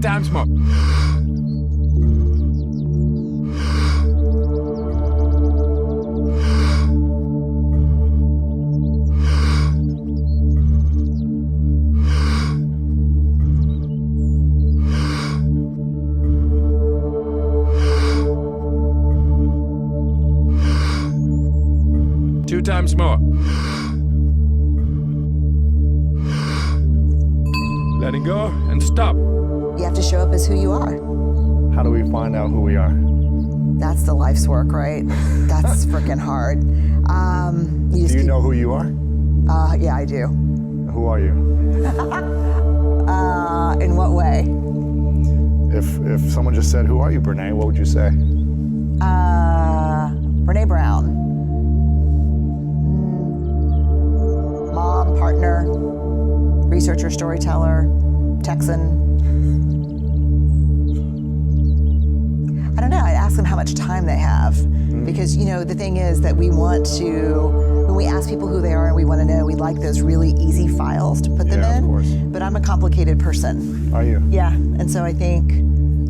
10 times more. Two times more. Letting go and stop. You have to show up as who you are. How do we find out who we are? That's the life's work, right? That's freaking hard. Do you know who you are? Yeah, I do. Who are you? In what way? If someone just said, "Who are you, Brene?" What would you say? Brene Brown. Mom, partner, researcher, storyteller, Texan. I don't know, I'd ask them how much time they have. Because, you know, the thing is that we want to, when we ask people who they are and we want to know, we like those really easy files to put them in. Of course. But I'm a complicated person. Are you? Yeah, and so I think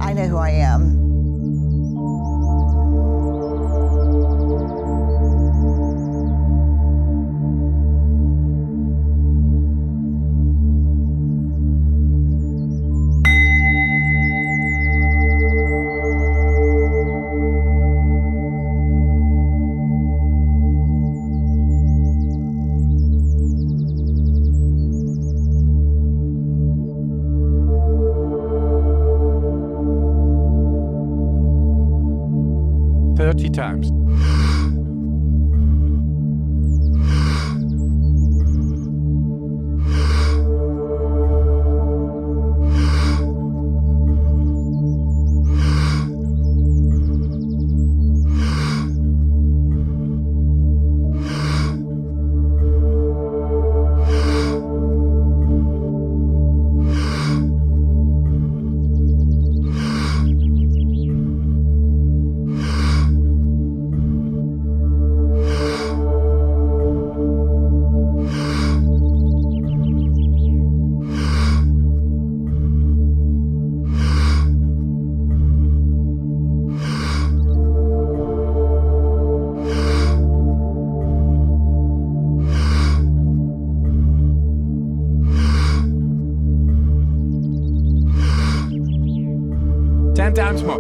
I know who I am. Times. Times more.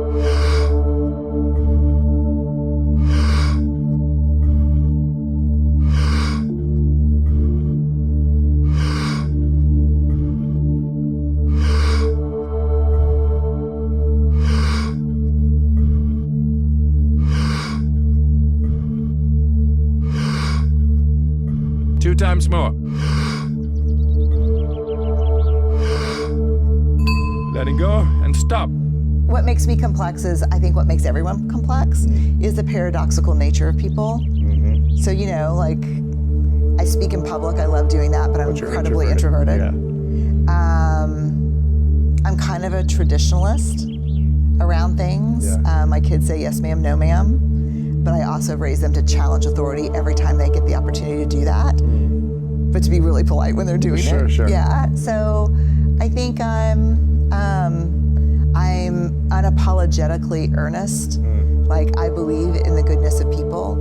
Two times more. Letting go and stop. What makes me complex is, I think what makes everyone complex is the paradoxical nature of people. Mm-hmm. So, you know, like, I speak in public, I love doing that, but I'm incredibly introverted. Yeah. I'm kind of a traditionalist around things. Yeah. My kids say yes ma'am, no ma'am, but I also raise them to challenge authority every time they get the opportunity to do that, but to be really polite when they're doing it. Sure. Yeah, so I think I'm unapologetically earnest. Like, I believe in the goodness of people,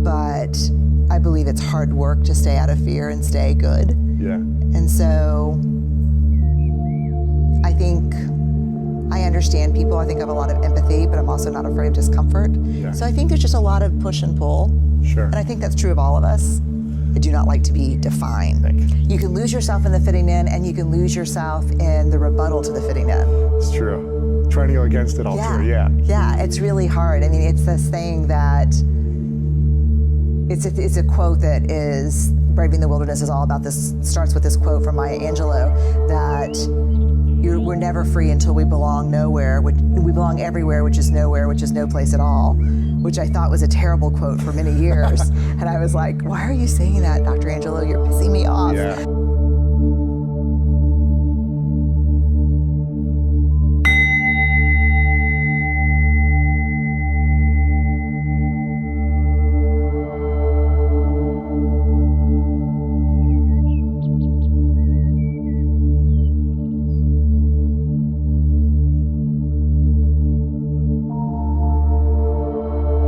but I believe it's hard work to stay out of fear and stay good. Yeah. And so I think I understand people. I think I have a lot of empathy, but I'm also not afraid of discomfort. Yeah. So I think there's just a lot of push and pull. Sure. And I think that's true of all of us. I do not like to be defined. Thank you. You can lose yourself in the fitting in, and you can lose yourself in the rebuttal to the fitting in. It's true. Trying to go against it all through, yeah. Yeah, it's really hard. I mean, it's this thing that, it's a quote that is, Braving the Wilderness is all about this, starts with this quote from Maya Angelou, that we're never free until we belong nowhere. We belong everywhere, which is nowhere, which is no place at all, which I thought was a terrible quote for many years. And I was like, why are you saying that, Dr. Angelou? You're pissing me off. Yeah.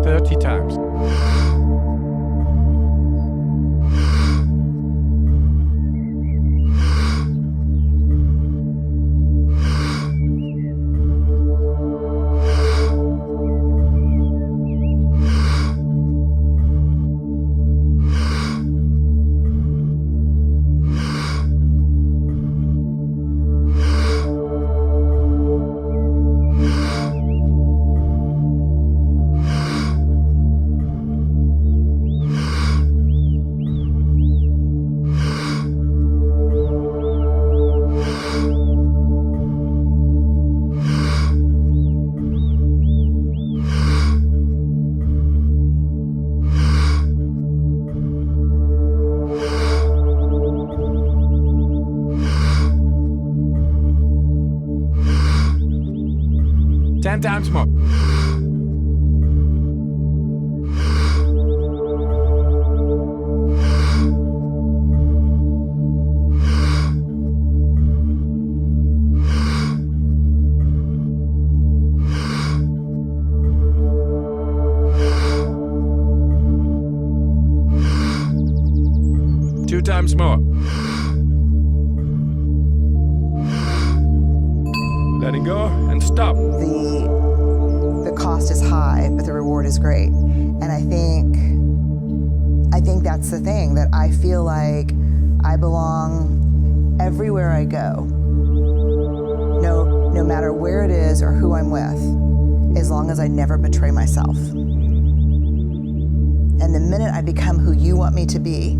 30 times. Ten times more. Two times more. Letting go and stop. The cost is high, but the reward is great. And I think that's the thing, that I feel like I belong everywhere I go. No matter where it is or who I'm with, as long as I never betray myself. And the minute I become who you want me to be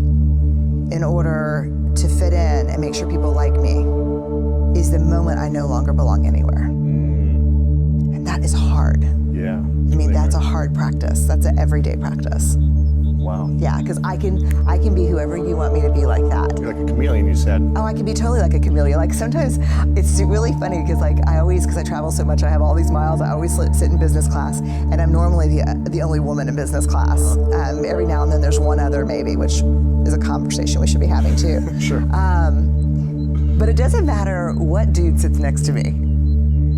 in order to fit in and make sure people like me is the moment I no longer belong anywhere. And that is hard. Yeah. I mean, that's a hard practice. That's an everyday practice. Wow. Yeah, because I can be whoever you want me to be like that. You're like a chameleon, you said. Oh, I can be totally like a chameleon. Like sometimes it's really funny because because I travel so much, I have all these miles, I always sit in business class, and I'm normally the only woman in business class. Every now and then there's one other maybe, which is a conversation we should be having too. Sure. But it doesn't matter what dude sits next to me.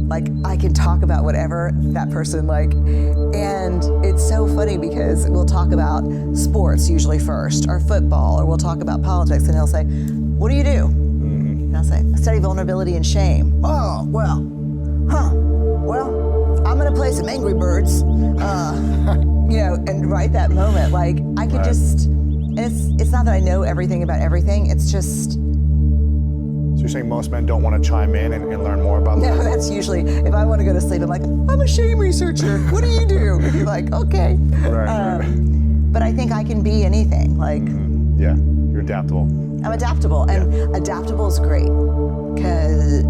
Like, I can talk about whatever that person and it's so funny because we'll talk about sports usually first, or football, or we'll talk about politics, and he'll say, what do you do? And I'll say, I study vulnerability and shame. Oh, well, I'm gonna play some Angry Birds, and right that moment, I could just, and it's not that I know everything about everything, it's just, So you're saying most men don't want to chime in and learn more about that? no, that's usually, if I want to go to sleep, I'm like, I'm a shame researcher. What do you do? And you're like, okay. Right. But I think I can be anything. Yeah, you're adaptable. I'm adaptable, and adaptable is great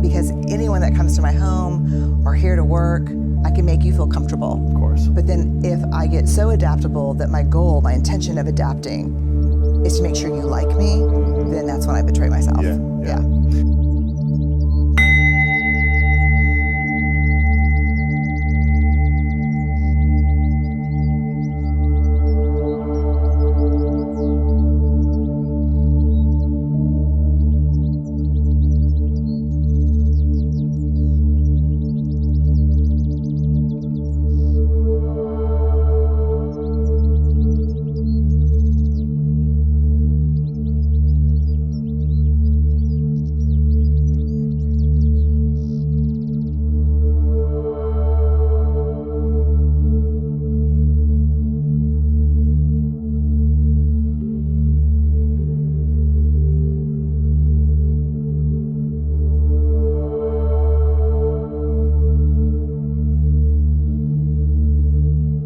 because anyone that comes to my home or here to work, I can make you feel comfortable. Of course. But then if I get so adaptable that my goal, my intention of adapting is to make sure you like me, then that's when I betray myself. Yeah.